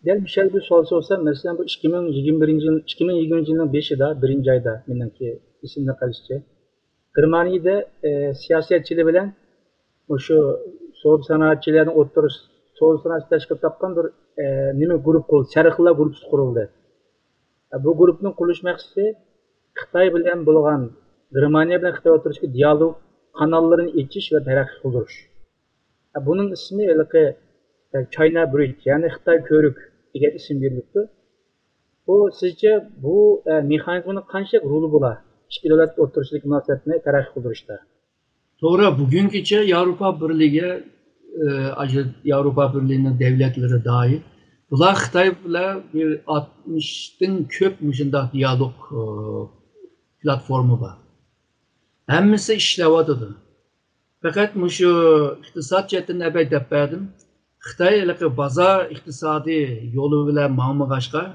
Del bir şey bir sorsam mesela bu 2021 yıl 2020 yılın 5'ida 1. ayda menimki isimde kalışçı. Germaniye'de siyasetçiler bilen şu soğuk sanatçıların oturuş soğuk sanatçı teşkil tapkan bir nime grup kuruldu. Şarkılar grup kuruldu. Bu grupun kuruluş maksatı Xitoy bilan bo'lgan Germaniya bilan Xitoy o'rtasidagi dialog kanallarını ichish va taraqqiy qildirish. Bunun ismi China Bridge, yani Xitoy ko'rik degan ism berilibdi. Bu sizce bu mexanizmanın qancha roli bo'lar? İki davlat o'rtasidagi munosabatni taraqqiy qildirishda. Sonra bugünküçe Avrupa Birliği, Avrupa Birliği'nin devletleri dahil, bular Xitay bilan bir 60'dan köp müşunda diyalog platformu var. Hemmisi işlevadıdır. Fakat şu iktisat cihetinden ebey dep berdim. Xitay bazar iktisadi yolu bilen mağmıgaşka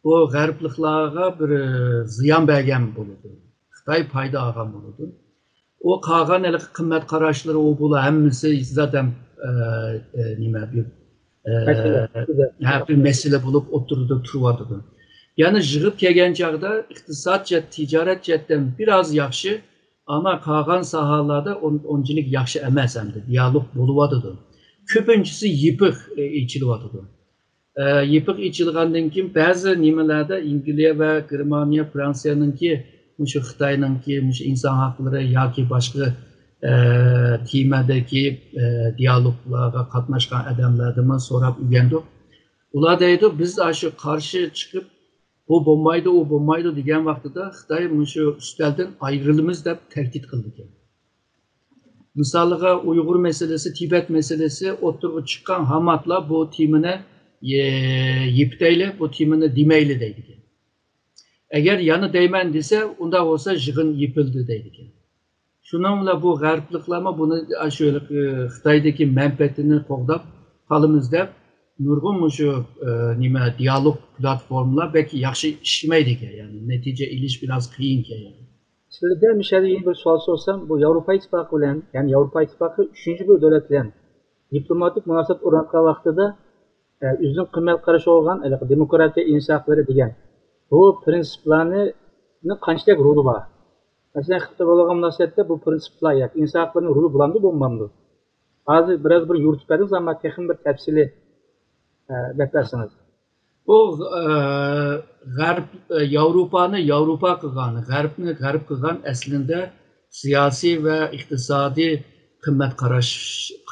bu garipliklarga bir ziyan bergen buludu. Xitay payda ağam buludu. O kalan kıymet kararları o bula hemmisi zaten bir mesele bulup oturdu turvadı. Yani jığıp kelgen çağda iktisat cet, ticaret cetten biraz yakşı ama kalan sahalarda onculuk yakşı emez hem de diyalog buluvadıdı. Köpüncüsü yıpık içilivadıdı. Yıpık içilgandan kim bazı nimelerde İngiltere ve Germaniya, Fransa'nın ki şu Xitay'ın ki insan hakları ya ki başka timedeki diyaloglara katlaşkan adamlardan sonra üyendik. Ular deydi biz aşı karşı çıkıp o bombaydı diyen vaxtda Xitay şu üstelden ayrılımız da tehdit kıldı. Misallığa Uygur meselesi, Tibet meselesi oturup çıkan Hamatla bu timine yipteyle bu timine dimeyle deydi. Eğer yanı değmen dese onda olsa jığın yıpıldı deydi. Şununla bu garipliklerime bunu şöyle Xitay'daki menfaatini qoğdap halımızda nurgun şu diyalog platformlar belki yaxşı işlemeydi ki yani netice iliş biraz kıyın ki yani. Sizde Mişel'e yeni bir soru sorsam bu Avrupa İttifakı bilen yani Avrupa İttifakı 3. bir devlet bilen diplomatik münasebet orantığı vaxtida üzün kıymet karşı olan demokrasiya insan hakları degan bu prinsiplarni qanchalik roli bor? Mesela Xitoy bo'lgan munosabatda bu prinsiplar yoki inson haqlarining roli bo'lamdi bo'lmamdi? Hozir biraz bir yuritib bersangiz ama texnik bir tafsili berseniz. Bu Garp Avrupa kılgan, Garp kılgan aslında siyasi ve iktisadi kıymet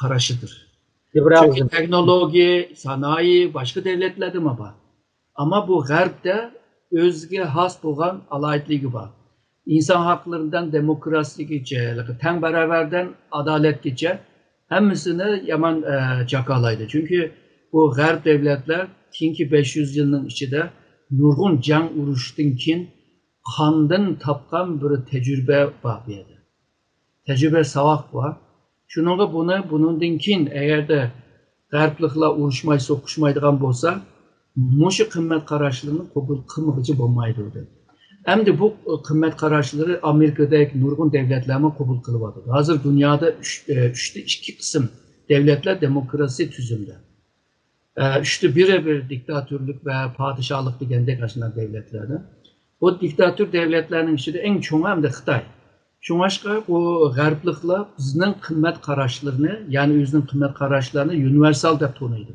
karışıdır. Çünkü teknoloji, sanayi başka devletlerde mi var? Ama bu Garp'te özge has olan alayetliği var. İnsan haklarından demokrasi geçe, ten beraberden adalet geçe, hemmisini yaman cakalaydı. Çünkü bu Garp devletler kinki 500 yılının içinde nurgun can uruştun kin kandan tapkan bir tecrübe var bir yerde. Tecrübe savak var. Şununla bunun dinkin eğer de Garplıkla uruşmayı sokuşmaydıgan bolsa muşu kıymet kararlarını kabul kılmıcı olmaydı. Hem de bu kıymet kararları Amerika'daki nurgun devletlerine kabul kılıvadı. Hazır dünyada iki kısım devletler demokrasi tüzümde. Üçte birebir diktatörlük ve padişahlık degende karşılanan devletlerde. O diktatör devletlerinin içinde en çoğu hem de Xitay. Şunaşka bu gariplikla bizden kıymet kararlarını yani özünün kıymet kararlarını universal dep tonuydu.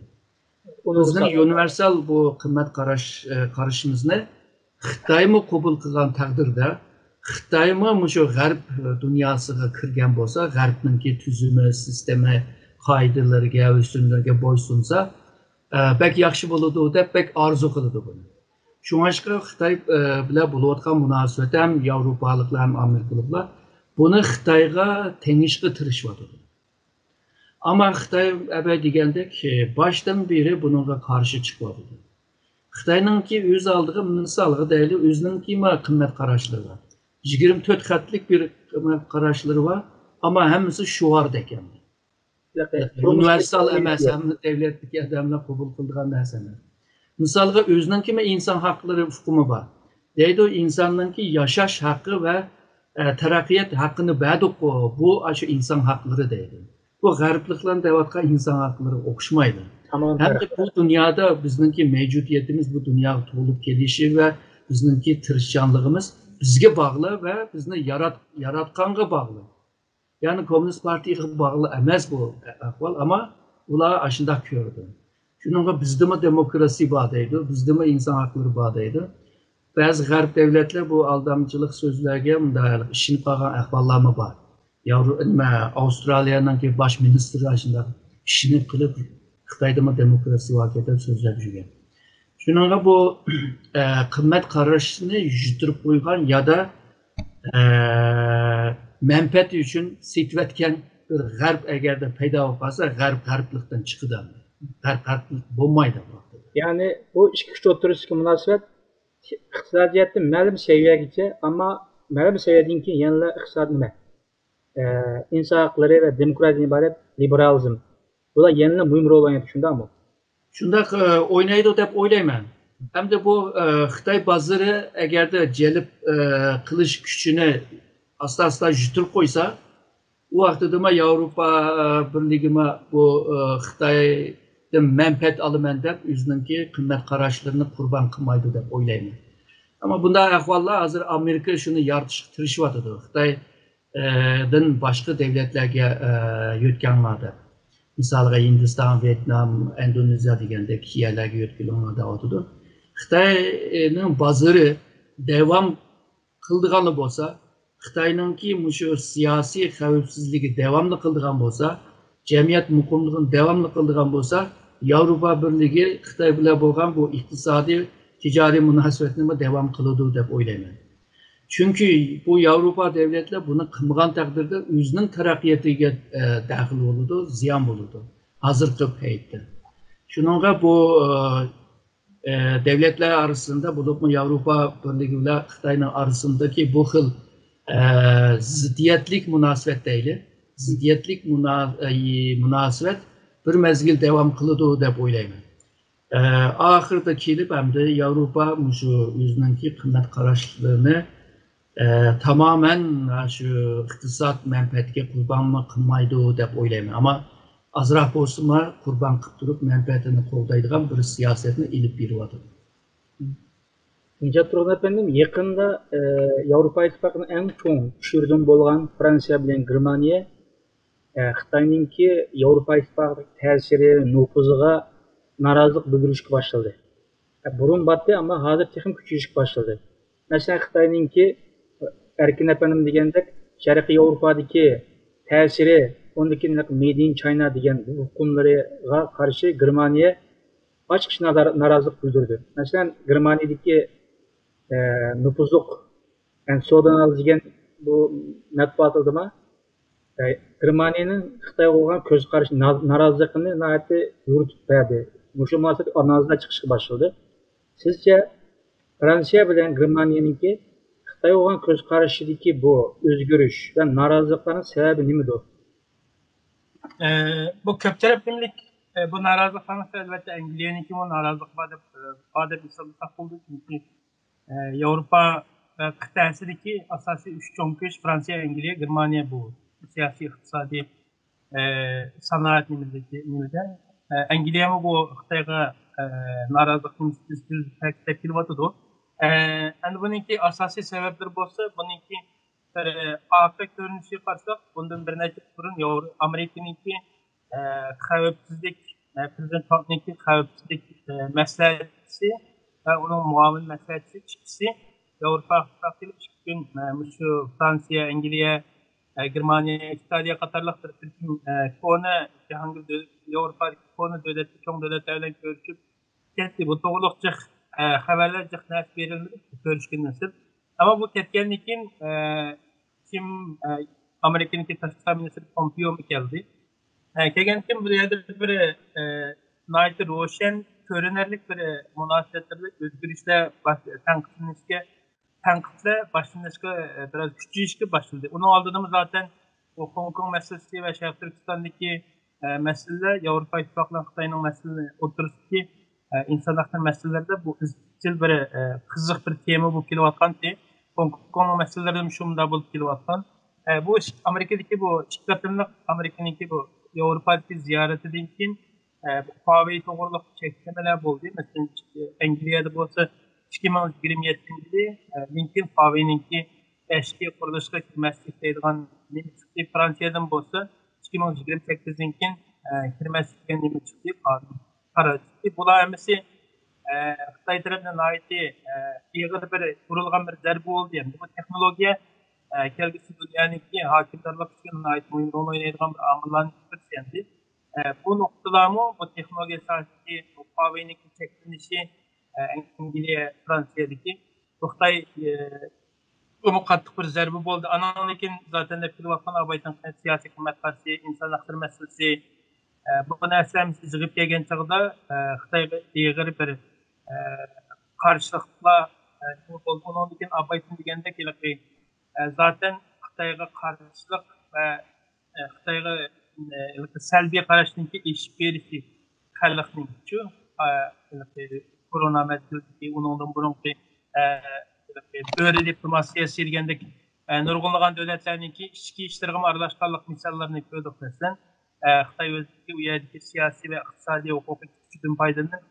Bizden universal bu kıymet karışımızını Xitay mı kabul kılgan takdirde Xitay mı şu garip dünyasına kirgen bolsa, garipninki tüzümü, sistemi, kaydılarga, üstünlerge boysunsa pek yaxşı buludu dep pek arzu kılıdı bunu. Şunaşka Xitay bilen buluyotgan münasebet hem Avrupalıklar hem Amerikalıklar bunu Xitayga tengişki tırışmadı. Ama Xitay ebe degendek baştan beri bununla karşı çıkmadı. Xitay'nınki öz aldığı misalga değerli özününki kıymet kararları var. 24 katlik bir kıymet kararları var ama hemisi şuar deken. Universal emas hem devletlik adamlar kabul kıldıgan narsalar. Misalga özününki insan hakları hukumu var. Deydi o insanınki yaşaş hakkı ve terakkiyat hakkını bədik bu aşı insan hakları deydi. Bu garipliklerin devatkan insan hakları okşmaydı. Tamam Hem de tarafı. bu dünyada bizimki mevcudiyetimiz, bu dünya to'lib kelishi ve bizimki tirishchanligimiz bizga bağlı ve bizni yaratganga bağlı. Yani Komünist Partiga bağlı emas bu ahvol, ama ular ashundoq ko'rdi. Shuningga bizdami demokrasiya bor deydi, bizdami inson haqlari bor deydi. Ba'zi g'arb davlatlar bu aldamchilik so'zlarga ishinib qolgan ahvollarmi bor. Avstraliyaningki bosh ministri shundoq ishinib qilib Xitoydami demokrasiya bor deb so'zlab yurgan. Shuningga bu qimmat qarashni yutirib qo'ygan yoda menfaati uchun setayotgan bir g'arb agarda paydo bo'lib qolsa, g'arblikdan chiqadi. G'arblik bo'lmaydi. Yani bu iki kuch o'rtasidagi munosabat iqtisodiyotni ma'lum saviyagacha, ammo ma'lum saviyadan keyin yana iqtisod nima? İnsan haqlari va demokratiyadan iborat liberalizm. Bular yana muhim rol o'ynaydi, shundaqmi? Shundoq o'ynaydi deb o'ylayman. Hamda bu Xitoy bozori agarda jalb qilish kuchini asta-asta yutirib qo'ysa, u vaqtida Yevropa birligimi bu Xitoydan manfaat olaman deb o'zininki qimmat qarashlarini qurbon qilmaydi deb o'ylayman. Ama bunday ahvollar hozir Amerika shuni yaratishga tirishyapti. Xitoydan boshqa davlatlarga yo'tganlarda. Misalga Hindiston, Vietnam, Indoneziya degandek yerlarga yo'tganlarda. Xitoyning bozori davom qildigani bo'lsa, Xitoyningki shu siyosiy xavfsizligi davomli qildigan bo'lsa, jamiyat muqimligini davomli qildigan bo'lsa, Yevropa birligi Xitoy bilan bo'lgan bu iqtisodiy ticari munosabatni devam qiladi deb o'ylayman. Chunki bu Yevropa davlatlar buni qilmagan taqdirda o'zining taraqqiyatiga daxil bo'ladi, ziyon bo'ladi. Hozirgi paytda. Shuningga bu devletler arasında bulup Yevropa birligi bilan Xitoyning arasındaki bu xil ziddiyetlik münasebet değil. Ziddiyetlik münasebet bir mezgil devam qiladi deb o'ylayman. Ahirda kelib hamda Yevropa shu o'zining qimmat qarashlarini tamamen shu iqtisod manfaatiga qurbon qilmaydi deb o'ylayman. Ama azroq bo'lsa qurbon qilib turib manfaatini qo'llaydigan bir siyosatni ilib beryapti. Nicat Turgun efendim, yakında Avrupa İttifakı'nın en çok düşürdüğüm bolgan Fransa bilen Germaniya Xitoyninki Avrupa İttifakı'daki tesiri, nüfuzuga narazılık bildirishga başladı. Burun battı ama hazır texim küçüyüşke başladı. Mesela Xitoyninki Erkin efendim degandek Sharqiy Avrupadagi tesiri, ondaki Made in China degan hukumlarga qarshi Germaniya açık narazılık bildirdi. Mesela Germaniyadagi nüfuzluk Sodan degan bu matbuot adımı Germaniyanın Xitoyga bo'lgan ko'z qarash noroziligini nihoyatda yuritib berdi. Shu munosabat analizlar chiqishga boshladi. Sizce Fransiya bilan Germaniyaningki Xitoyga bo'lgan ko'z qarashidagi bu o'zgarish va noroziliklarning sababi nimadir? Bu köp taraflılık bu narazılıklarının elbette Angliyanınki bu narazılık var deb hisoblasak bo'ldi. Çünkü Avrupa qit'asidagi asosiy 3 cho'ng kuch Fransiya, Angliya, Germaniya bu siyosiy, iqtisodiy, sanoat nimada. Angliya bu Xitoyga norozilikni izchil ta'kidlab kelyapti. Endi buningki asosiy sabablar bo'lsa, buningki bir afet görünüşü qarsak, bundan bir necha burun Amerikanınki xavfsizlik, Prezident Trump'ninki xavfsizlik maslahatchisi ve onun muavin maslahatchisi chiqisi Avrupa İttifaqı gün şu Fransiya, Angliya, Germaniya, İtaliya qatorliq bir turkum kona jahongir Avrupadagi kona davlat, cho'ng davlatlar bilan ko'rishib ketdi. Bu to'g'riliq xabarlar jiq narsa berildi, ko'rishgandan so'ng. Ama bu ketgandan keyin kim Amerika'nınki tashqi ishlar ministri Pompeo geldi. Kelgan kim bu yerda bir nayt roşen ko'rinarli bir munosabatlar o'zgarishlar tanqidlar boshlanishga biraz kuchayishga boshladi. Uning oldida zaten o Hong Kong meselesi ve Sharq Turkistondagi meseleler Avrupa İttifaqı bilan Xitoyning meselesi o'rtasidagi inson haqlari meselelerinde bu izchil bir qiziq bir tema bo'lib kelayotgandi. Hong Kong meseleleri şunda bo'lib kelayotgan. Bu Amerika'daki bu ikki qatimliq Amerika'nınki bu Avrupa'daki ziyaretinden keyin Huawei to'g'riliq cheklamalar bo'ldi. Masalan, Angliyada bo'lsa 2027 LinkedIn Huawei'ninki eski qurilishga kirmaslik deydigan nima chiqdi. Fransiyadan bo'lsa 2028dan keyin kirmaslikka nima chiqdi. Qaror chiqdi. Bular hammasi Xitoy tarafidan ig'ir bir urilgan bir zarba bo'ldi. Yani bu texnologiya kelgusi dunyoning hokimdarlik uchun muhim rol o'ynaydigan bir omillarning birisi endi. Bu noktalarmı bu texnologiya sohasidagi Huawei'ning cheklanishi Angliya, Fransiyadagi Xitoy bu qattiq bir zarba bo'ldi. Lekin zaten de filvatdan abaytan siyosiy hikmat qarshi inson haqlari masalasi bu narsamiz izg'ib kelgan chog'da Xitoyga ig'ir bir qarshiliklar bo'ldi. Lekin abaytan deganda zaten Xitoyga qarshilik va Xitoyga salbiy qarashninki ish berishi xalqning shu korona masalasi undan burungi böyle diplomasiyasi yürgəndək nurg'unlagan davlatlarningki ichki ishlarga aralashganlik misollarini ko'rdik. Masalan, Xitoy o'zidagi u yerdagi siyosiy va iqtisodiy huquqiy kuchdan foydalanib,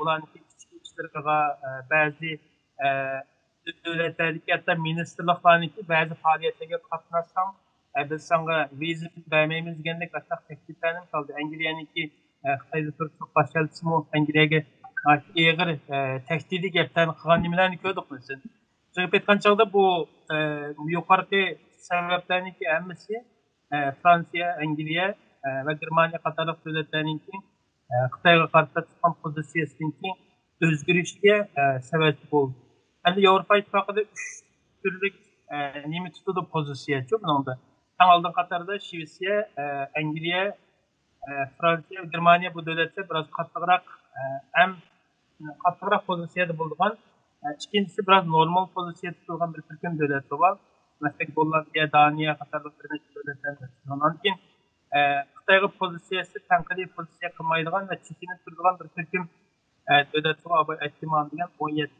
ularning ichki ishlarga ba'zi davlatlardagi hatto ministerliklarningki ba'zi faoliyatlarga qatnashsang, biz senga viza bermaymiz degandek qattiq takliflarni qildi. Angliyaningki Xitoyda turishlik boshqarmasi Angliyaga ig'ir tahdidi gaplarni qilgan nimalarni ko'rdik. Masalan, chiqib aytgan chog'da bu yuqorqi sabablarningki hammasi Fransiya, Angliya va Germaniya qatorliq davlatlarningki Xitoyga qarshi tutgan pozitsiyasininki o'zgarishiga sabab bo'ldi. Endi Yevropa ittifoqida 3 turli nima tutadi pozitsiyachi bunda. Eng oldin qatorda Shvetsiya, Angliya, Fransiya va Germaniya bu davlatlar biroz qattiqroq qattiqroq pozitsiyada bo'lgan. İkincisi biraz normal pozisiyada turgan bir turkum davlatlar var. Mesela Gollandiya, Daniya qatorliq bir necha davlatlar. Ondan keyin Xitoyga pozitsiyasi tanqidiy pozitsiya qilmaydigan va chekinib turadigan bir turkum davlatlar var. Ehtimol degan 17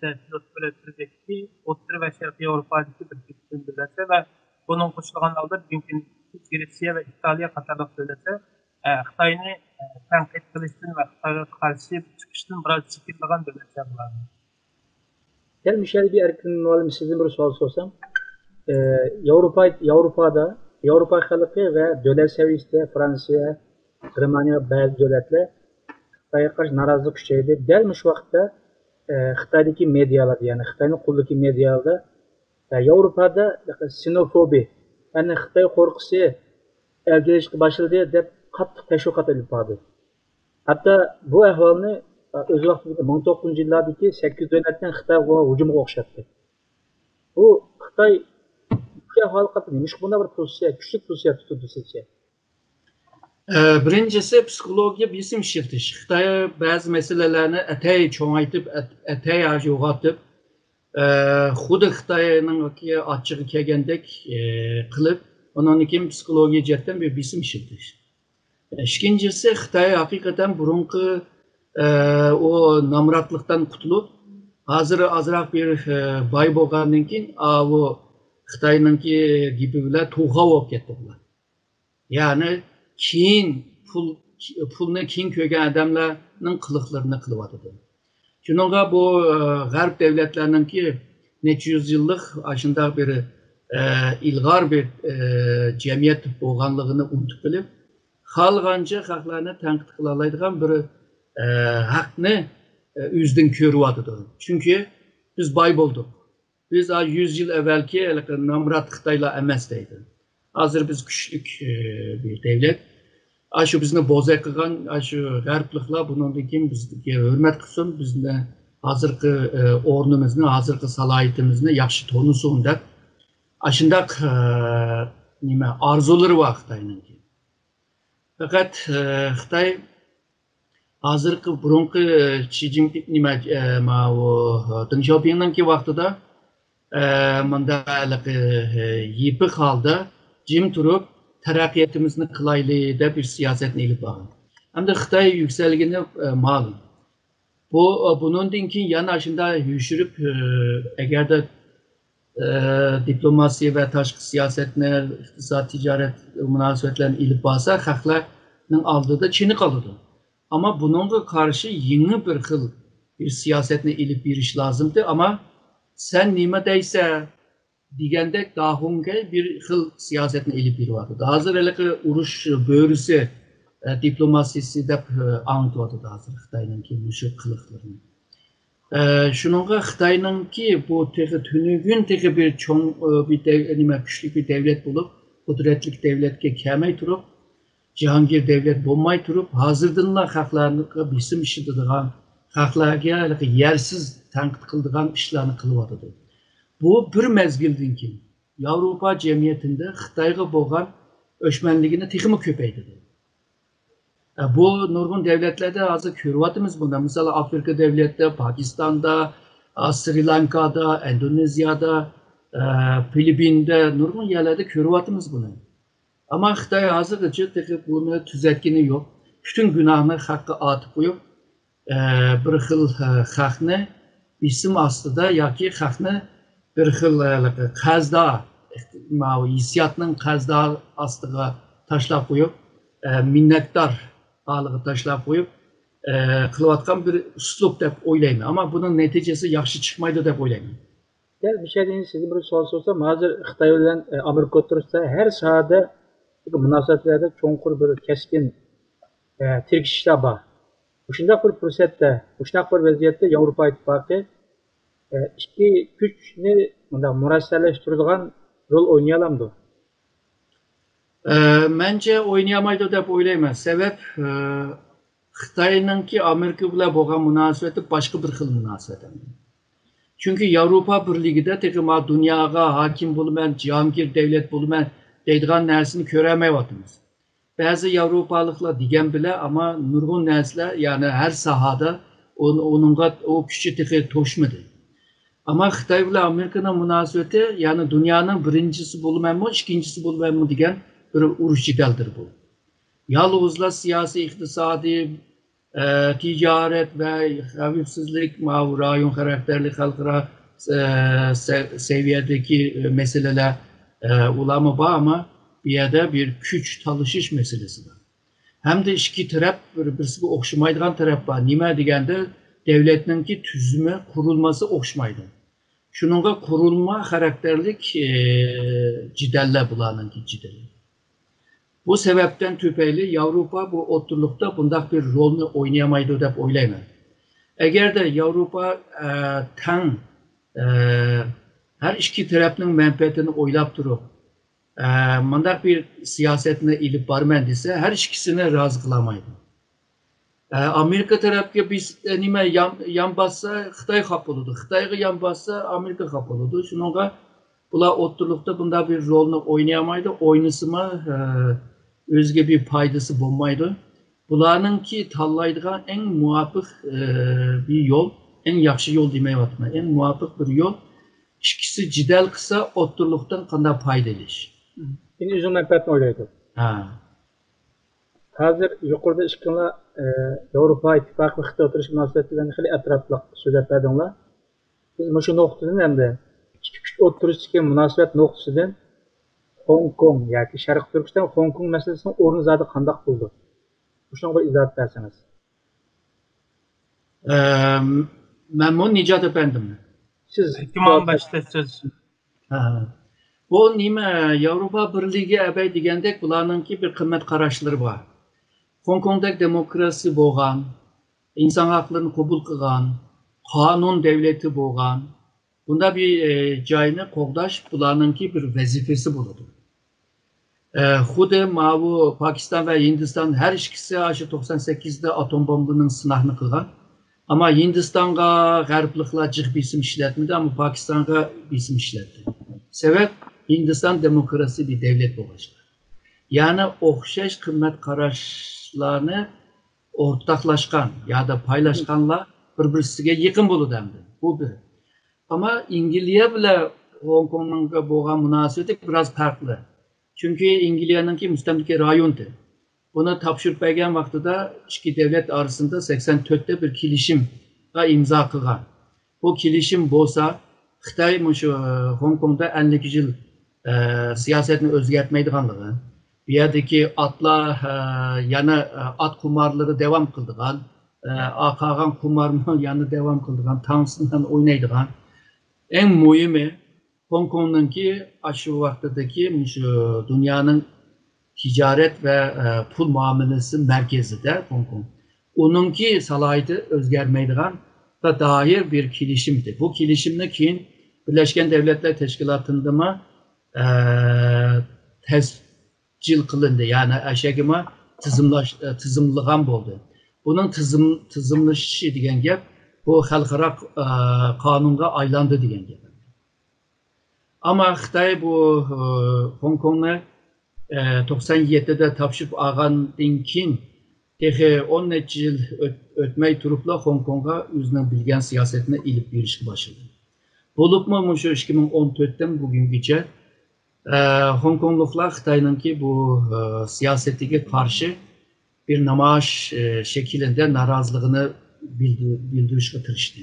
turdagi O'rta va Sharqiy Yevropadagi bir turkum davlatlar va bunun qo'shilgan holda bugungi Gretsiya va Italiya qatorliq davlatlar Xitoyni tanqid qilishdan va Xitoyga qarshi chiqishdan biroz chekinadigan davlatlar bor. Yani Michel bir erkin muallim sizden bir soru sorsam. Avrupa halkı ve devlet seviyesinde Fransa, Germaniya bazı devletler Xitoyga qarshi norozilik kuchaydi. Dal shu vaqtda Xitoydagi medialar, yani Xitoyning qo'lidagi medialarda Yevropada sinofobi, ya'ni Xitoy qo'rqusi avjlashga boshladi deb qattiq tashviqot olib bordi. Hatto bu ahvolni o'z vaqtida 1900-yillardagi 8 davlatdan Xitoyga hujumga o'xshatdi. Bu Xitoy ahvol qattiq bunday bir pozitsiya, kuchli pozitsiya tutdi sizcha? Birincisi psixologiya bilim shiftish. Xitoy ba'zi masalalarni atay cho'ngaytib, atay yo'g'otib, xuddi Xitoyning ochig'i kelgandek qilib, undan keyin psixologiya jihatdan bir bilim shiftish. İkincisi Xitoy haqiqatan burunqi o namratlıktan qutulib, hazır azroq bir boy bo'lgandan keyin o Xitoyninki gibi bilan to'g'ri bo'lib ketdi bular. Ya'ni keyin pulni keyin ko'rgan odamlarning qiliqlarini qilyotdi. Shuningga bu g'arb davlatlarininki necha yuz yillik shunday bir ilg'or bir jamiyat bo'lganligini unutib bilib, xohlagancha xalqlarni tanqid qila oladigan bir haqni o'zidan ko'ryotdi. Chunki biz boy bo'ldik. Biz 100 yil avvalgi namrat Xitoylar emas deydi. Hozir biz kuchli bir davlat. Shu bizni bo'zak qilgan shu g'arbliklar bundan keyin bizga hurmat qilsin, bizni hozirgi o'rnimizni, hozirgi salohiyatimizni yaxshi tonisin deb shunday nima orzulari bor Xitoyning. Faqat Xitoy hozirgi burunqi Xi Jinping nima Deng Xiaoping'ninki vaqtida mandalik yipiq holda jim turib taraqqiyotimizni qilaylik deb bir siyosatni ilib borgan. Hamda Xitoy yuksalgani ma'lum. Bundan keyin yana shunday yushirib agarda diplomasiya va tashqi siyosatni, iqtisod, tijorat munosabatlarini ilib borsa, xalqlarning oldida chini qoladi. Ama bununla karşı yeni bir xil bir siyasetini ilip biriş lazımdı. Ama sen nime deyse degende dahunga bir xil siyasetini ilip biri vardı. Hazır eleki uruş böğrüsü diplomasisi dep anlatıvadı hazır Xitay'nınki şu kılıklarını. Şununla Xitay'nınki bu tünügün bir çoğun küçük bir devlet bulup kudretlik devletke kelmey turup Cihangir devlet bulmay turup hazırdanla haklarını bizim işididigan haklarga yersiz tankit kıldıgan işlerini kılıvadı. Bu bir mezgilden keyin Avrupa cemiyetinde Xitayga bolgan öşmenligini texmi köpeydi. Bu nurgun devletlerde hazır görüyatımız bunda. Mesela Afrika devletleri, Pakistan'da, Sri Lanka'da, Endonezya'da, Filipin'de nurgun yerlerde görüyatımız bunu. Ama Xitay hazırca bunu tüzetkini yok. Bütün günahını hakkı atıp koyup bir xil xalqni bizim aslında yaki xalqni bir xil qazda hissiyatının qazda astıga taşlap koyup minnettar ağlığı taşlap koyup kılıvatkan bir üslup dep oylayım. Ama bunun neticesi yaxşı çıkmaydı dep oylayım. Gel bir şey deyin, sizin bir soru sorsam, hazır Xitay bilen Amerika oturursa her sahada münasebetlerde çoğunkur bir keskin tirkişler var. Uşundaq bir fürsətdə, uşundaq bir vəziyyətdə Avropa İttifaqı iki gücni mürəssələşdirdiğən rol oynayalamdı. Bence oynayamaydı dep oylayım. Sebep Xitay'nınki Amerika bilen bolgan münasebeti başka bir xil münasebet. Çünkü Avrupa Birliği'de tekrar dünyaya hakim bulunmayan, cihangir devlet bulunmayan deydiğen nersini köremeyvatımız. Bazı Avrupalıklar digen bile ama nurgun nersler yani her sahada onunla o küçük tekrar toşmadı. Ama Xitay ile Amerika'nın münasebeti yani dünyanın birincisi bulunmayan mı, ikincisi bulunmayan mı diyen bir uruş cidaldır bu. Yalnızla siyasi, iktisadi, ticaret ve hafifsizlik, rayon karakterli halkara seviyedeki meseleler ulama var ama bir yerde bir güç talışış meselesi var. Hem de iki taraf birisi okşamaydıgan taraf var. Nime degende devletninki tüzümü kurulması okşamaydı. Şununla kurulma karakterlik cideller bulanınki cideller. Bu sebepten tüpeyli Avrupa bu oturlukta bundak bir rolünü oynayamaydı dep oylayman. Eğer de Avrupa her iki tarafının menfaatini oylap durup mandak bir siyasetine ilip barmen dese her ikisine razı kılamaydı. Amerika tarafı biz nime yan bassa Xitay hap olurdu. Xitay'a yan bassa Amerika hap olurdu. Şununla bula oturlukta bunda bir rolünü oynayamaydı. Oynasıma özge bir paydası bulmaydı. Bularınki tallaydığı en muafık bir yol, en yaxşı yol demeye vatma. En muafık bir yol. İkisi cidel kısa oturluktan kanda paydalış. Şimdi uzun menfaatini oylaydı. Hazır yukarıda işkinla Avrupa İttifakı ve Xitay oturuş münasebetlerini hili etraflı söylep verdinler. Biz şu noktadan hem de iki oturuştaki münasebet noktasından Hong Kong yani Şarkı Türkistan Hong Kong meselesinin ornu zaten kandak buldu. Şuna bir izahat verseniz. Ben bunu Nicat efendim. Siz İhtimal başta söz. Bu nime Avrupa Birliği ebey degendek bularınki bir kıymet kararışları var. Hong Kong'daki demokrasi boğan, insan haklarını kabul kılan, kanun devleti boğan, bunda bir cayını kokdaş bularınki bir vazifesi buludu. Xude mavu Pakistan ve Hindistan her ikisi 98'de atom bombunun sınavını kılan. Ama Hindistan'a garplıkla cık bir isim işletmedi ama Pakistan'a bir isim işletti. Sebep Hindistan demokrasi bir devlet olacak. Yani okşaş kıymet kararlarını ortaklaşkan ya da paylaşkanla birbirine yakın bulu demdi. Bu bir. Ama İngilizce bile Hong Kong'un boğan münasebeti biraz farklı. Çünkü İngilizce'ninki müstemlike rayondu. Bunu tapşırıp bergen vaxtıda iki devlet arasında 84'te bir kilişim imza kılgan. Bu kilişim bolsa Xitay Hong Kong'da 52 yıl siyasetini özgertmeydiğanlığı, bir yerdeki atlar yana at kumarları devam kıldıgan, akagan kumarını yanı devam kıldıgan, tansından oynaydıgan. En mühimi Hong Kong'daki aşı vaktideki şu dünyanın ticaret ve pul muamelesi merkezi de Hong Kong. Onunki salaydı özgermeydiğen da dair bir kilişimdi. Bu kilişimde keyin Birleşken Devletler Teşkilatı'nda mı tescil kılındı. Yani aşağıma tızımlıgan oldu. Bunun tızımlışı diyen gep bu halkara kanunga aylandı diyen gep. Ama Xitay bu Hong Kong'u 97'de tapşırıp ağandan keyin tehi 10 yıl ötmey turupla Hong Kong'a yüzünden bilgen siyasetine ilip girişki başladı. Bulup mu şu 2014'ten bugünküce Hong Kongluklar Xitay'ınki bu siyasetine karşı bir namaş şeklinde narazılığını bildirişe tırıştı.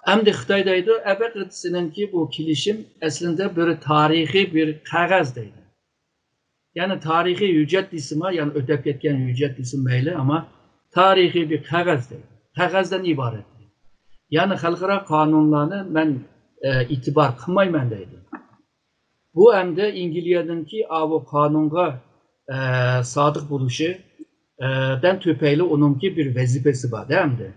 Hem de Xitay'daydı, ki bu kilişim aslında bir tarihi bir kağızdaydı. Yani tarihi hüccet ismi, yani ötep ketken hüccet ismi ama tarihi bir kağızdaydı. Kağızdan ibaretti. Yani halkara kanunlarını ben itibar kılmayman deydi. Bu hem de İngilizce'deki o kanunga sadık buluşu den tüpeyle onunki bir vazifesi var değil mi?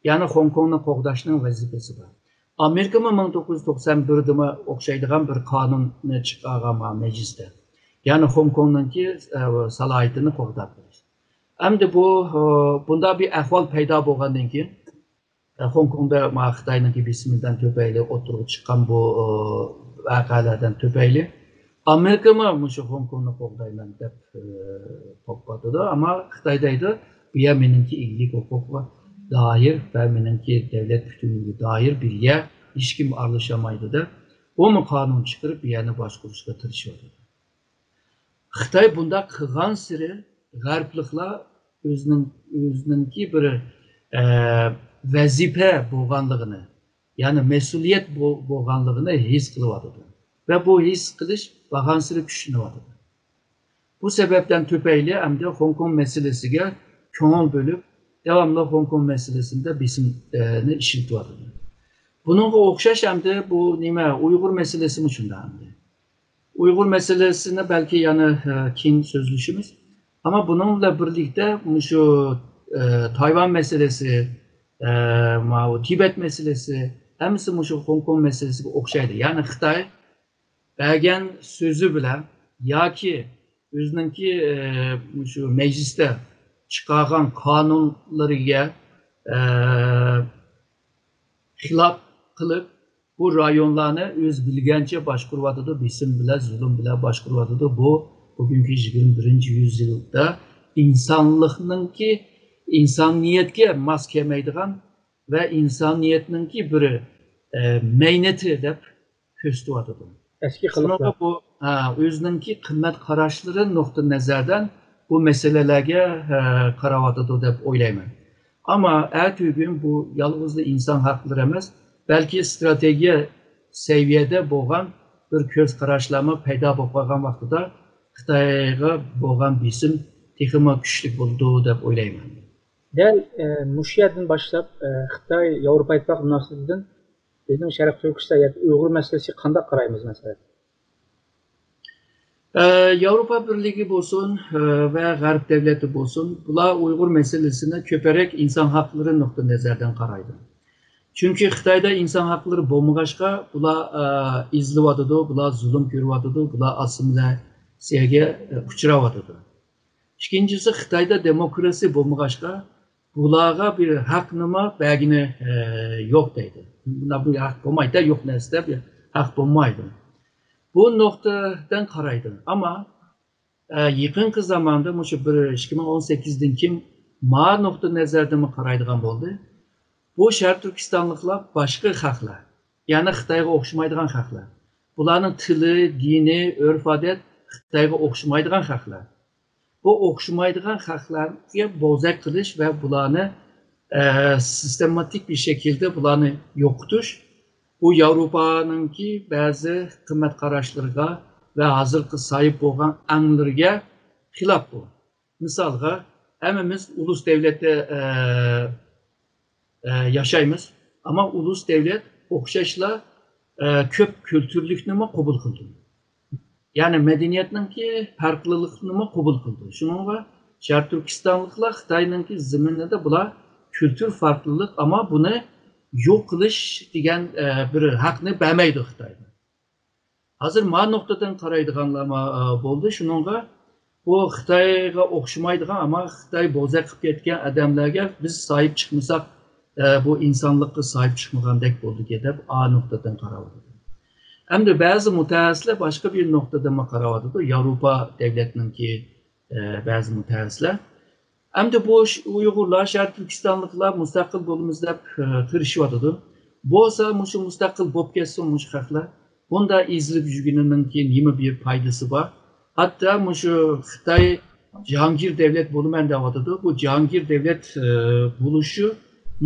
Yani Hong Kong'un kokdaşının vazifesi var. Amerika'nın 1991'de okşaydıgan bir kanunu çıkargan mecliste. Yani Hong Kong'daki salayetini kokdatır. Hem de bunda bir ahval peyda bolgandan keyin Hong Kong'da Xitay'nınki bisminden tüpeyle oturup çıkan bu vakalardan tüpeyle Amerika mı şu Hong Kong'u kokdayman dep topladı ama Xitay'daydı bu yemeninki illik hukukla dair ve meninki devlet bütünlüğü dair bir yer hiç kim arlaşamaydı da o mu kanun çıkarıp bir yerine başvuruşla tırışıyordu. Xitay bunda kılgan siri garplıkla özününki bir vazife bolganlığını yani mesuliyet bolganlığını his kılıvadı. Ve bu his kılış bakan siri küçünüvadı. Bu sebepten tüpeyle hem de Hong Kong meselesine köngül bölüp devamlı Hong Kong meselesinde bisimini işiltivadı. Bununla okşaş hem de bu nime Uygur meselesi mi şunda hem de. Uygur meselesine belki yani kin sözlüşümüz ama bununla birlikte şu Tayvan meselesi, Tibet meselesi, hemsi şu Hong Kong meselesi okşaydı. Yani Xitay belgen sözü bile ya ki özününki şu mecliste çıkargan kanunlarıya hilaf kılıp bu rayonlarını öz bilgence başkurvadıdı, bisim bile, zulüm bile başkurvadıdı. Bu bugünkü 21. yüzyılda insanlıknınki insaniyetke maskemeydiğen ve insaniyetninki bir meyneti edip köstüvadıdı. Eski kılıklar. Bu özününki kıymet karaşları nokta nazardan bu meselelerge karavadıdı dep oylayman. Ama ertügün bu yalnızca insan hakları emez, belki strateji seviyede boğan bir köz karaşlama peyda bolgan vaxtıda Xitayga boğan bisim texima güçlük buldu dep oylayman. Del muş yerden başlap Xitay Avrupa İttifaqı münasebetinden bizim Şərq Türkistan Uyğur meselesi qandaq qarayımız mesela? Avrupa Birliği olsun ve Garip devleti olsun, bunlar Uygur meselesine köperek insan hakları nokta nazardan qaraydı. Çünkü Xitayda insan hakları bolmagaçqa, bunlar izlivadıdı, bunlar zulüm görüvadıdı, bunlar asimilasiyaya uçuravadıdı. İkincisi Xitayda demokrasi bolmagaçqa, bunlarga bir hak nima belgini yok deydi. Buna bir hak bolmaydı, yok nesde bir hak bolmaydı. Bu noktadan qaraydı. Ama yakın zamanda 2018'den kim ma nokta nazardan mı qaraydıgan oldu? Bu Şərq Türkistanlıqlar başqa xalqlar. Yani Xitayga oxşamaydigan xalqlar. Bularning tili, dini, örf-odat Xitayga oxşamaydigan xalqlar. Bu oxşamaydigan xalqlarga bozak qilish ve bularni sistematik bir şekilde bularni yo'qotish bu Avrupa'nınki bazı kıymet karaşlarına ve hazırki sahip olan anlarga xilaf bu. Misalga, hemimiz ulus devlette yaşaymiz. Ama ulus devlet okşaşla köp kültürlüknü mü kabul kıldı. Yani medeniyetninki farklılıkını mı kabul kıldı. Şununla Şarkı Türkistanlıkla Xitayninki ziminde de bula kültür farklılık ama bunu yok kılış degan bir hakni bermeydi Xitayda. Hazır ma noktadan qaraydiganlar bo'ldi. Shuningga bu Xitoyga o'xshamaydigan ama Xitoy bo'za qilib ketgan odamlarga biz sahip chiqmasak bu insonlikka sahip chiqmagandek bo'ldik deb a noktadan qaraydi. Endi ba'zi mutaxassislar boshqa bir noktadan qaraydi. Yevropa devletninki ba'zi mutaxassislar. Endi bu Uyg'urlar, Sharq Turkistonliklar mustaqil bo'lamiz deb tirishyapti. Bo'lsa, mushu mustaqil bo'lib ketsin mushu xalqlar. Bunda izlib yurganininki nima bir foydasi bor. Hatta mushu Xitoy Jahongir devlet bo'laman deyapti. Bu Jahongir devlet bo'lishi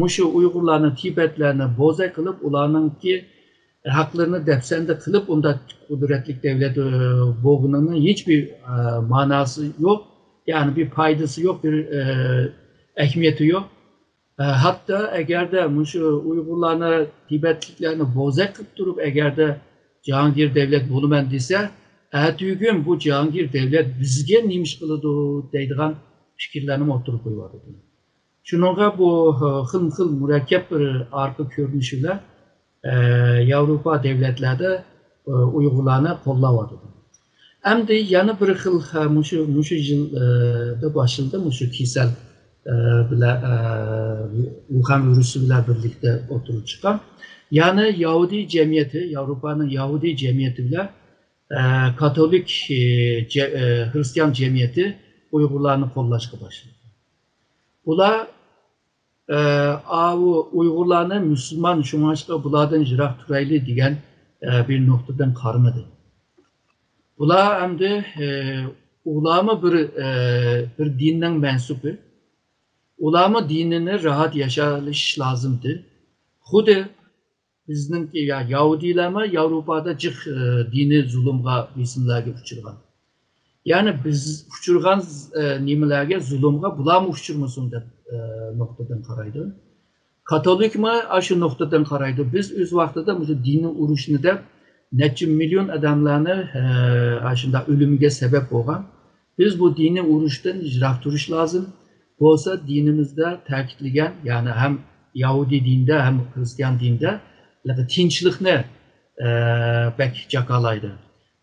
mushu Uyg'urlarni, Tibetlarni bo'za qilib, ularninki haklarını depsende kılıp onda kudretlik devlet boğunanın hiçbir manası yok. Yani bir faydası yok, bir ehemmiyeti yok. Hatta eğer de şu Uygurlarını, Tibetliklerini boza kılıp durup eğer de Cihangir devlet bulumen dese, gün bu Cihangir devlet bizge neymiş kılıdı deydiğen fikirlerini oturup koyuyordu. Şununla bu hıl mürekkep bir arka görünüşüyle Avrupa devletlerde Uygurlarını qo'llayapti. Endi yana bir xil mushu yilda boshida mushu kasal bilan Wuhan virusi bilan birlikda o'tirib chiqqan. Yani Yahudi cemiyeti, Avrupa'nın Yahudi cemiyeti bilan Katolik Hristiyan cemiyeti Uygurlarını qo'llashga başladı. Ular Uygurlarını Müslüman şumaşka bulardan jirak turaylı degan bir noktadan qarmadı. Bular endi ularmı bir dinning mensubi. Ularmı dinini rahat yaşayış lazımdı. Xuddi bizningki ya Yahudilarmi Avrupa'da jiq dini zulmga bisimlarga uchirgan. Yani biz uchirgan nimalarga zulmga bularmı uchirmasin deb noktadan qaraydi. Katolik mi aşı noktadan qaraydi. Biz öz vaqtida bu dini urushni deb necha milyon adamlarni aşında ölümüge sebep bo'lgan. Biz bu dini urushdan jiroq turish lazım. Bo'lsa dinimizde ta'kidlagan, yani hem Yahudi dinde hem Hristiyan dinde tinchlikni pek jakalaydi.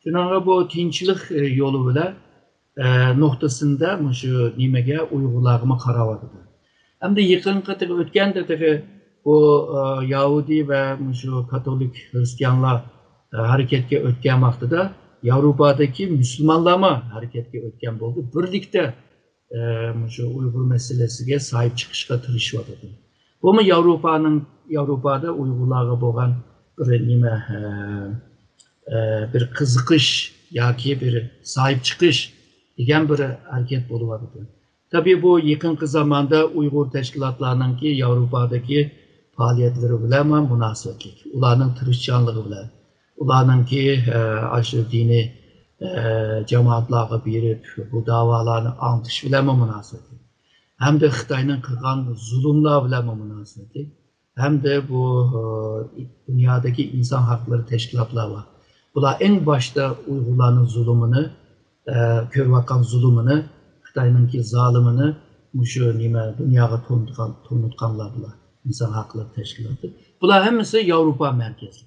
Shunga bu tinchlik yo'li bilan noktasında şu nimaga Uyg'urlarga qarayapti. Hem de yaqinqi o'tganda bu Yahudi ve şu Katolik Hristiyanlar hareketga o'tgan vaqtida Avrupa'daki Müslümanlarma hareketga o'tgan bo'ldi. Birlikte şu Uygur meselesiga sahip chiqishga tirishyapti. Bu mu Avrupa'da Uygurlarga bo'lgan bir nima bir qiziqish yoki bir sahip chiqish degan bir hareket bo'lyapti. Tabii bu yakın zamanda Uygur teşkilatlarınınki Avrupa'daki faaliyetleri bilen münasebetlik. Ularının tirişçanlığı bilen, ularınki aşırı dini cemaatlarga berip bu davalarını antiş bilen münasebetlik. Hem de Xitayning qilgan zulümler bilen münasebetlik. Hem de bu dünyadaki insan hakları teşkilatlar var. Bular en başta Uygurların zulümünü, körvatkan zulümünü, Xitayninki zalimini mushu nima dunyoga to'nutganlar bular inson haqlari tashkiloti. Bular hammasi Yevropa merkezli.